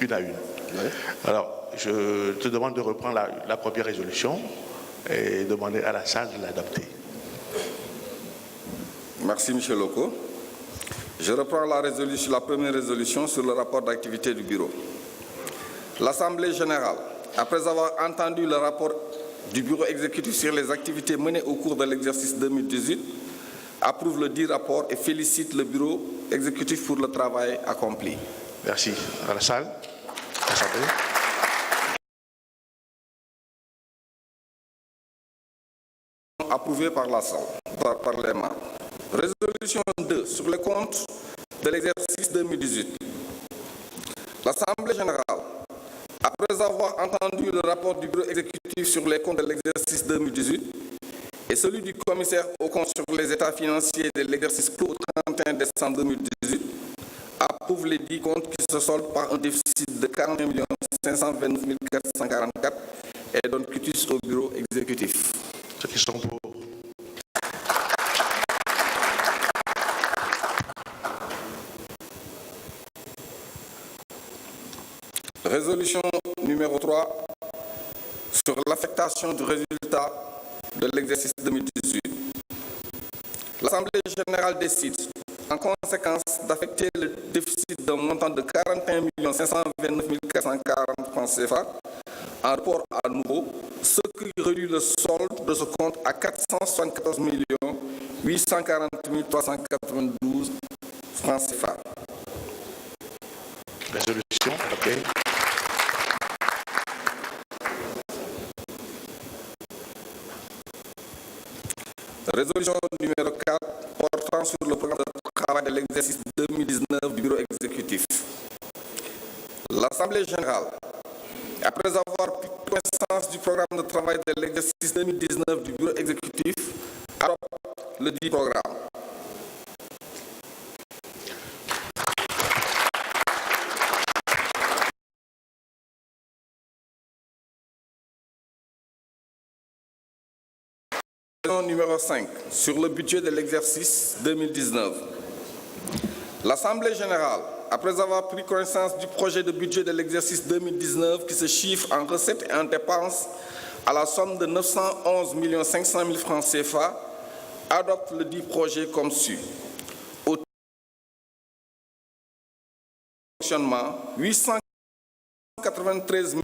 une à une. Oui. Alors, je te demande de reprendre la première résolution et demander à la salle de l'adopter. Merci, M. Loko. Je reprends la première résolution sur le rapport d'activité du Bureau. L'Assemblée générale, après avoir entendu le rapport du Bureau exécutif sur les activités menées au cours de l'exercice 2018, approuve le dit rapport et félicite le Bureau exécutif pour le travail accompli. Merci. À la salle. Assemblée. Approuvé par la salle, par les membres. Résolution 2 sur les comptes de l'exercice 2018. L'Assemblée générale, après avoir entendu le rapport du Bureau exécutif sur les comptes de l'exercice 2018 et celui du commissaire aux comptes sur les états financiers de l'exercice clos au 31 décembre 2018, approuve les 10 comptes qui se soldent par un déficit de 41 529 444 et donne quitus au Bureau exécutif. Ceux qui sont pour. Résolution numéro 3 sur l'affectation du résultat de l'exercice 2018. L'Assemblée générale décide, en conséquence, d'affecter le déficit d'un montant de 41 529 440 francs CFA en rapport à nouveau, ce qui réduit le solde de ce compte à 474 840 392 francs CFA. Résolution, ok. Résolution numéro 4 portant sur le programme de travail de l'exercice 2019 du Bureau exécutif. L'Assemblée générale, après avoir pris connaissance du programme de travail de l'exercice 2019 du Bureau exécutif, adopte le dit programme. Numéro 5 sur le budget de l'exercice 2019. L'Assemblée générale, après avoir pris connaissance du projet de budget de l'exercice 2019 qui se chiffre en recettes et en dépenses à la somme de 911 500 000 francs CFA, adopte le dit projet comme suit. Au fonctionnement, 893 000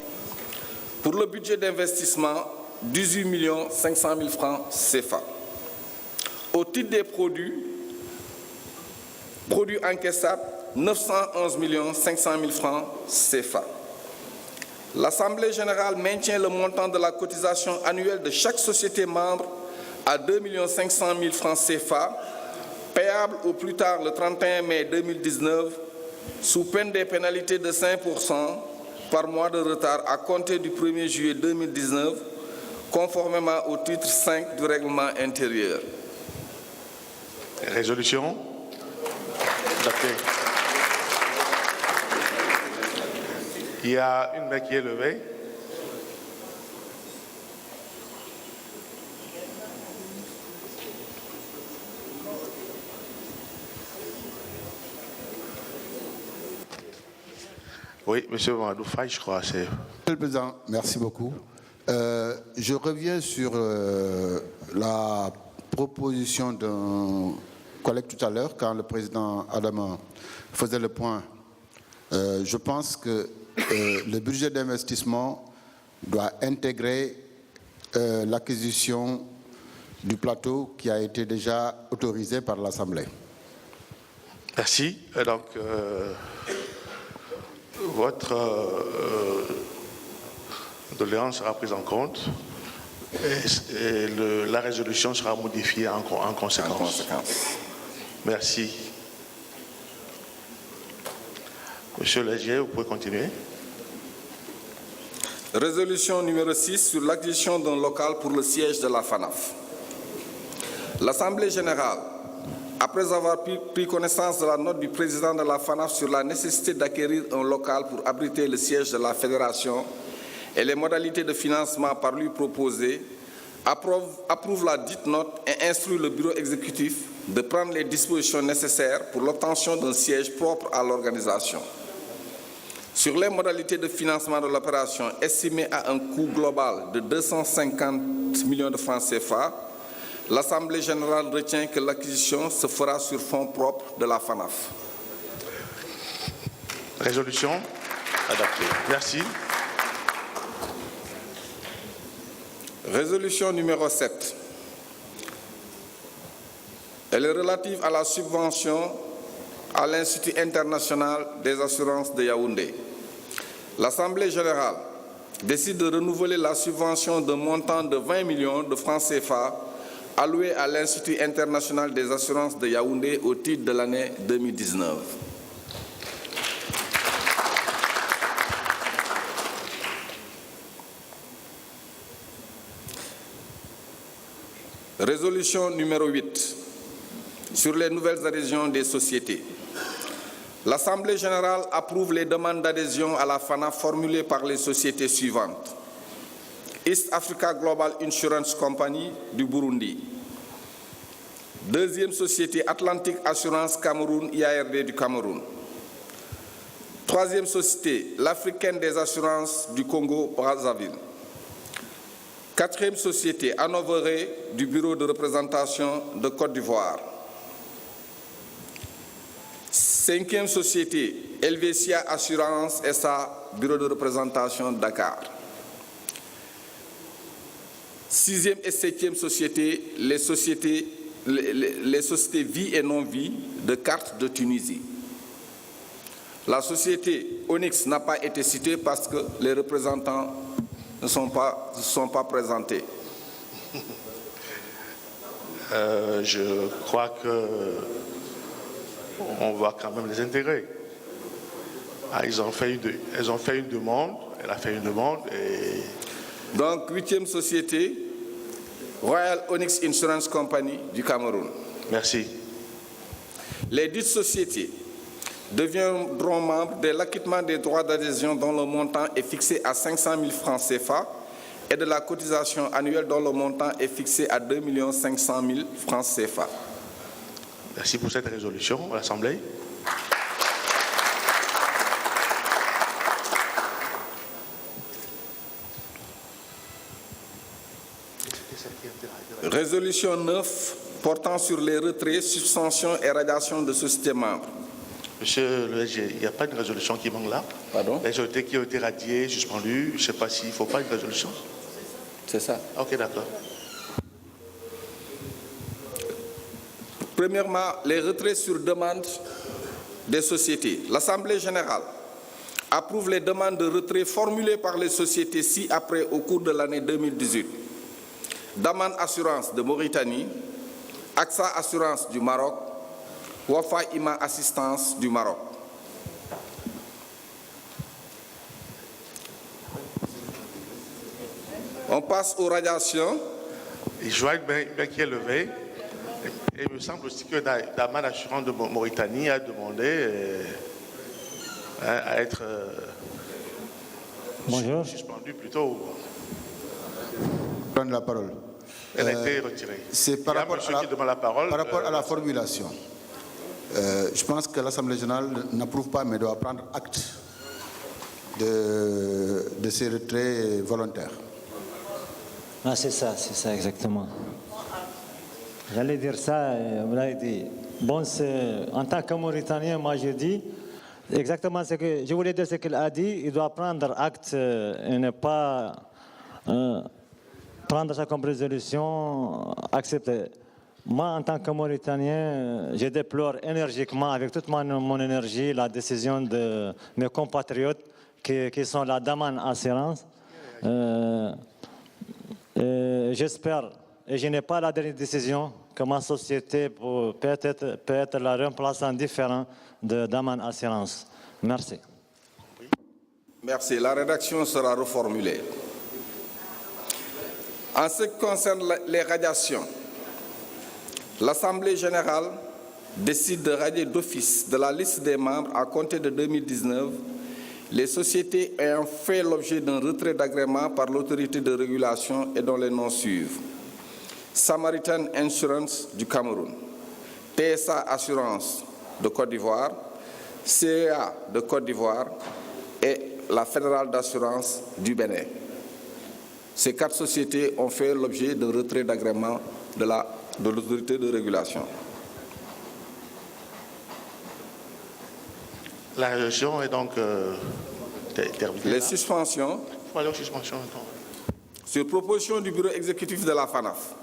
pour le budget d'investissement, 18 500 000 francs CFA. Au titre des produits encaissables, 911 500 000 francs CFA. L'Assemblée générale maintient le montant de la cotisation annuelle de chaque société membre à 2 500 000 francs CFA, payable au plus tard le 31 mai 2019, sous peine des pénalités de 5% par mois de retard à compter du 1er juillet 2019, conformément au titre 5 du règlement intérieur. Résolution. Adopté. Il y a une main qui est levée. Oui, M. Mamadou Faye, je crois. Monsieur le Président, merci beaucoup. Je reviens sur la proposition d'un collègue tout à l'heure, quand le président Adama faisait le point. Je pense que le budget d'investissement doit intégrer l'acquisition du plateau qui a été déjà autorisé par l'Assemblée. Merci. Donc, votre doléance sera prise en compte et la résolution sera modifiée en conséquence. Merci. Monsieur Légier, vous pouvez continuer. Résolution numéro 6 sur l'acquisition d'un local pour le siège de la FANAF. L'Assemblée générale, après avoir pris connaissance de la note du président de la FANAF sur la nécessité d'acquérir un local pour abriter le siège de la Fédération et les modalités de financement par lui proposées, approuve la dite note et instruit le bureau exécutif de prendre les dispositions nécessaires pour l'obtention d'un siège propre à l'organisation. sur les modalités de financement de l'opération estimée à un coût global de 250 millions de francs CFA, l'Assemblée générale retient que l'acquisition se fera sur fonds propres de la FANAF. Résolution adoptée. Merci. Résolution numéro 7. Elle est relative à la subvention à l'Institut international des assurances de Yaoundé. L'Assemblée générale décide de renouveler la subvention d'un montant de 20 millions de francs CFA alloué à l'Institut international des assurances de Yaoundé au titre de l'année 2019. Résolution numéro 8 sur les nouvelles adhésions des sociétés. L'Assemblée générale approuve les demandes d'adhésion à la FANAF formulées par les sociétés suivantes. East Africa Global Insurance Company du Burundi. Deuxième société, Atlantic Assurance Cameroun, IARD du Cameroun. Troisième société, l'Africaine des assurances du Congo-Brazzaville. Quatrième société, Hanovere du Bureau de représentation de Côte d'Ivoire. Cinquième société, Helvetia Assurance SA, Bureau de représentation Dakar. Sixième et septième société, les sociétés vie et non-vie de cartes de Tunisie. La société Onyx n'a pas été citée parce que les représentants ne sont pas présentés. Je crois qu'on va quand même les intégrer. Elles ont fait une demande, elle a fait une demande et... Donc, huitième société, Royal Onyx Insurance Company du Cameroun. Merci. Les dites sociétés deviendront membres de l'acquittement des droits d'adhésion dont le montant est fixé à 500 000 francs CFA et de la cotisation annuelle dont le montant est fixé à 2 500 000 francs CFA. Merci pour cette résolution, l'Assemblée. Résolution 9 portant sur les retraits, suspensions et radiations de sociétés membres. Monsieur le SG, il n'y a pas de résolution qui manque là. Pardon? Les sociétés qui ont été radiées, suspendues, je ne sais pas s'il ne faut pas une résolution. C'est ça. Ok, d'accord. Premièrement, les retraits sur demande des sociétés. L'Assemblée générale approuve les demandes de retrait formulées par les sociétés ci-après au cours de l'année 2018. Daman Assurance de Mauritanie, AXA Assurance du Maroc, Wafa Ima Assistance du Maroc. On passe aux radiations. Et je vois bien qui est levé. Et il me semble aussi que Daman Assurance de Mauritanie a demandé à être suspendu plutôt. Prendre la parole. Elle a été retirée. C'est par rapport à la formulation. Je pense que l'Assemblée générale n'approuve pas, mais doit prendre acte de ces retraits volontaires. Ah, c'est ça exactement. J'allais dire ça, vous l'avez dit. Bon, en tant que Mauritanien, moi je dis exactement ce que je voulais dire, ce qu'il a dit. Il doit prendre acte et ne pas prendre ça comme résolution, accepter. Moi, en tant que Mauritanien, je déplore énergiquement, avec toute mon énergie, la décision de mes compatriotes qui sont la Daman Assurance. J'espère, et je n'ai pas la dernière décision, que ma société peut être la remplaçant différent de Daman Assurance. Merci. Merci. La rédaction sera reformulée. En ce qui concerne les radiations, l'Assemblée générale décide de radier d'office de la liste des membres à compter de 2019 les sociétés ayant fait l'objet d'un retrait d'agrément par l'autorité de régulation et dont les noms suivent. Samaritan Insurance du Cameroun, TSA Assurance de Côte d'Ivoire, CEA de Côte d'Ivoire et la Fédérale d'assurance du Bénin. Ces 4 sociétés ont fait l'objet d'un retrait d'agrément de l'autorité de régulation. La résolution est donc terminée. Les suspensions. Sur proposition du bureau exécutif de la FANAF,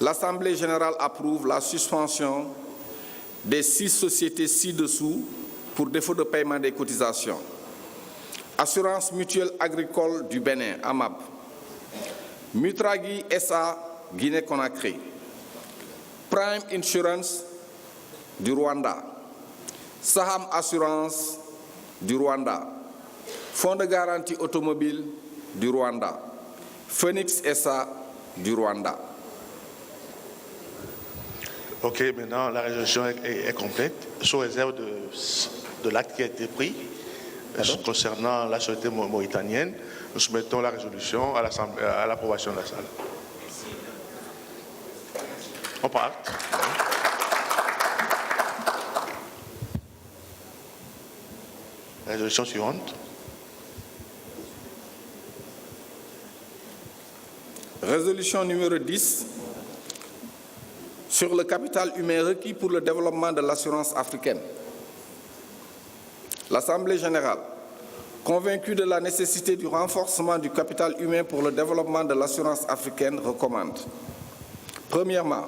l'Assemblée générale approuve la suspension des 6 sociétés ci-dessous pour défaut de paiement des cotisations. Assurance mutuelle agricole du Bénin, AMAB. Mutragi SA, Guinée-Conakry. Prime Insurance du Rwanda. Saham Assurance du Rwanda. Fonds de garantie automobile du Rwanda. Phoenix SA du Rwanda. Ok, maintenant la résolution est complète, sous réserve de l'acte qui a été pris concernant la société mauritanienne. Nous soumettons la résolution à l'approbation de la salle. On part. Résolution suivante. Résolution numéro 10 sur le capital humain requis pour le développement de l'assurance africaine. L'Assemblée générale, convaincue de la nécessité du renforcement du capital humain pour le développement de l'assurance africaine, recommande, premièrement,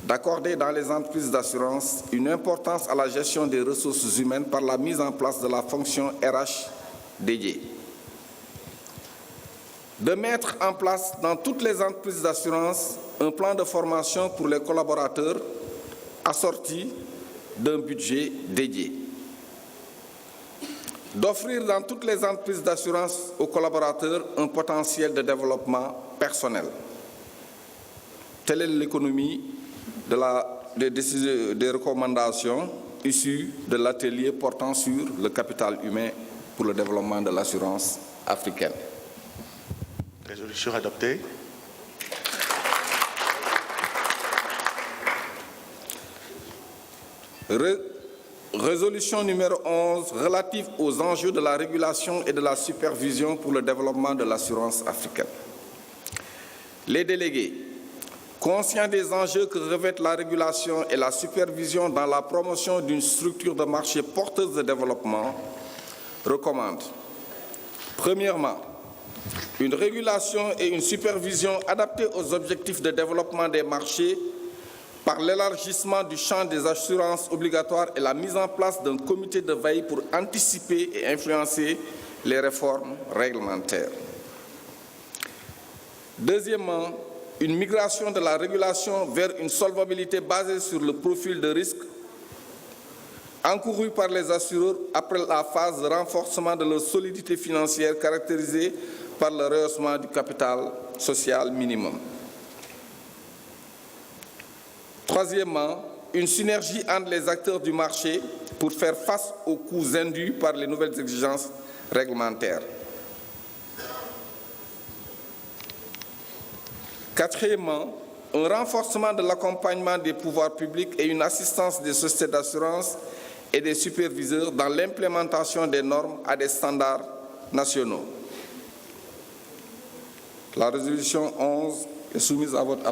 d'accorder dans les entreprises d'assurance une importance à la gestion des ressources humaines par la mise en place de la fonction RH dédiée. De mettre en place dans toutes les entreprises d'assurance un plan de formation pour les collaborateurs assorti d'un budget dédié. D'offrir dans toutes les entreprises d'assurance aux collaborateurs un potentiel de développement personnel. Telle est l'économie des recommandations issues de l'atelier portant sur le capital humain pour le développement de l'assurance africaine. Résolution adoptée. Résolution numéro 11 relative aux enjeux de la régulation et de la supervision pour le développement de l'assurance africaine. Les délégués, conscients des enjeux que revêtent la régulation et la supervision dans la promotion d'une structure de marché porteuse de développement, recommandent, premièrement, une régulation et une supervision adaptées aux objectifs de développement des marchés par l'élargissement du champ des assurances obligatoires et la mise en place d'un comité de veille pour anticiper et influencer les réformes réglementaires. Deuxièmement, une migration de la régulation vers une solvabilité basée sur le profil de risque encouru par les assureurs après la phase de renforcement de leur solidité financière caractérisée par le rehaussement du capital social minimum. Troisièmement, une synergie entre les acteurs du marché pour faire face aux coûts induits par les nouvelles exigences réglementaires. Quatrièmement, un renforcement de l'accompagnement des pouvoirs publics et une assistance des sociétés d'assurance et des superviseurs dans l'implémentation des normes à des standards nationaux. La résolution 11 est soumise à votre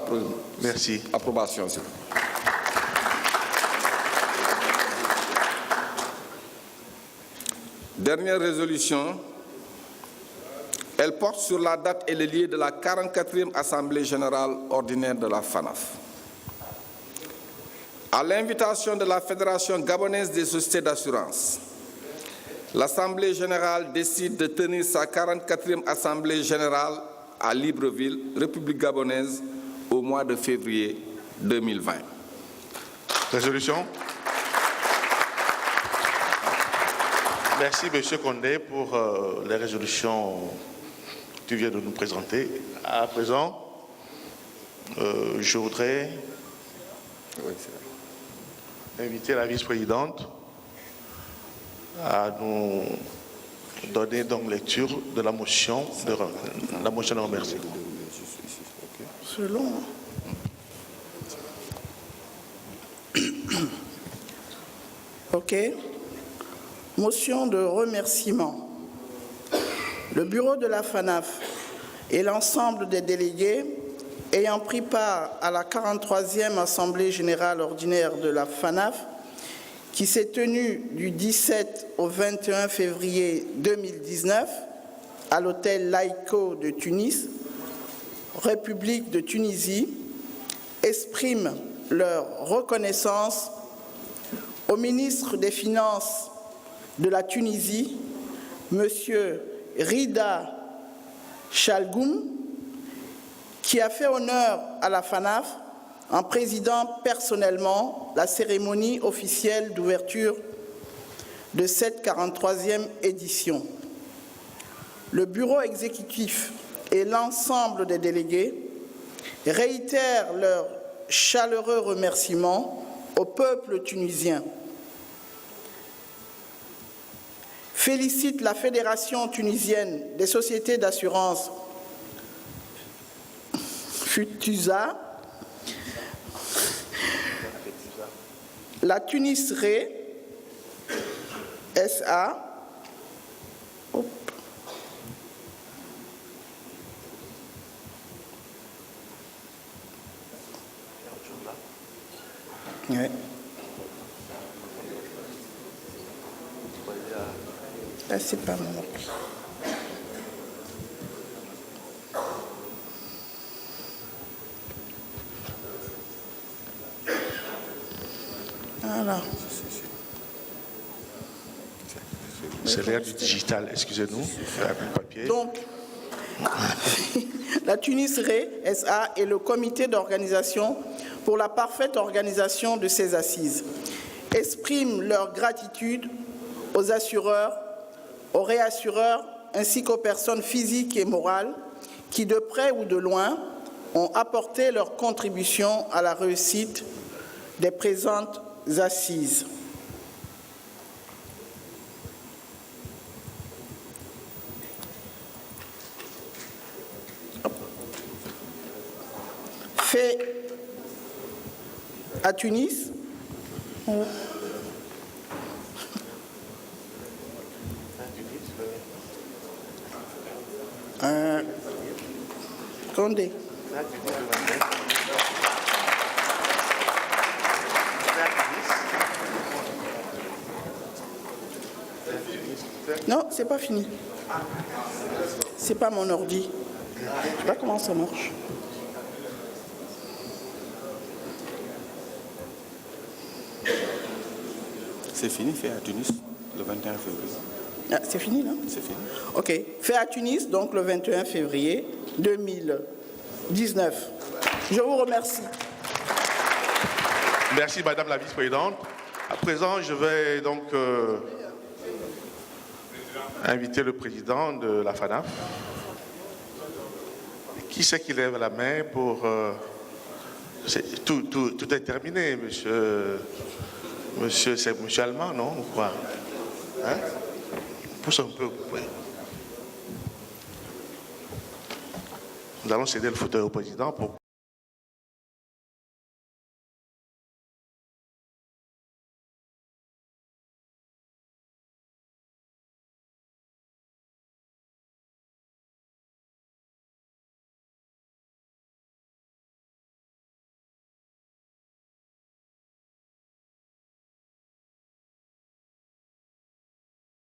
approbation. Dernière résolution, elle porte sur la date et le lieu de la 44e Assemblée générale ordinaire de la FANAF. À l'invitation de la Fédération gabonaise des sociétés d'assurance, l'Assemblée générale décide de tenir sa 44e Assemblée générale à Libreville, République gabonaise, au mois de février 2020. Résolution. Merci, M. Condé, pour les résolutions que tu viens de nous présenter. À présent, je voudrais inviter la vice-présidente à nous donner donc lecture de la motion de remerciement. Selon. OK. Motion de remerciement. Le bureau de la FANAF et l'ensemble des délégués ayant pris part à la 43e Assemblée générale ordinaire de la FANAF, qui s'est tenue du 17 au 21 février 2019 à l'hôtel Laïco de Tunis, République de Tunisie, expriment leur reconnaissance au ministre des Finances de la Tunisie, M. Rida Chalgoum, qui a fait honneur à la FANAF en présidant personnellement la cérémonie officielle d'ouverture de cette 43e édition. Le bureau exécutif et l'ensemble des délégués réitèrent leurs chaleureux remerciements au peuple tunisien. Félicite la Fédération tunisienne des sociétés d'assurance FUTUSA, la Tunis Re SA, ouais. Là, c'est pas mon ordi. Voilà. C'est l'ère du digital, excusez-nous, le papier. Donc, la Tunis Re SA est le comité d'organisation pour la parfaite organisation de ces assises. Expriment leur gratitude aux assureurs, aux réassureurs, ainsi qu'aux personnes physiques et morales qui, de près ou de loin, ont apporté leur contribution à la réussite des présentes assises. Fait à Tunis, Condé. Non, c'est pas fini. C'est pas mon ordi. Je sais pas comment ça marche. C'est fini, fait à Tunis, le 21 février. Ah, c'est fini, là? C'est fini. OK. Fait à Tunis, donc le 21 février 2019. Je vous remercie. Merci, Madame la Vice-présidente. À présent, je vais donc inviter le président de la FANAF. Qui c'est qui lève la main pour... tout est terminé, monsieur. C'est monsieur Allemand, non? Ou quoi? Hein? Pousse un peu. Oui. Nous allons céder le fauteuil au président pour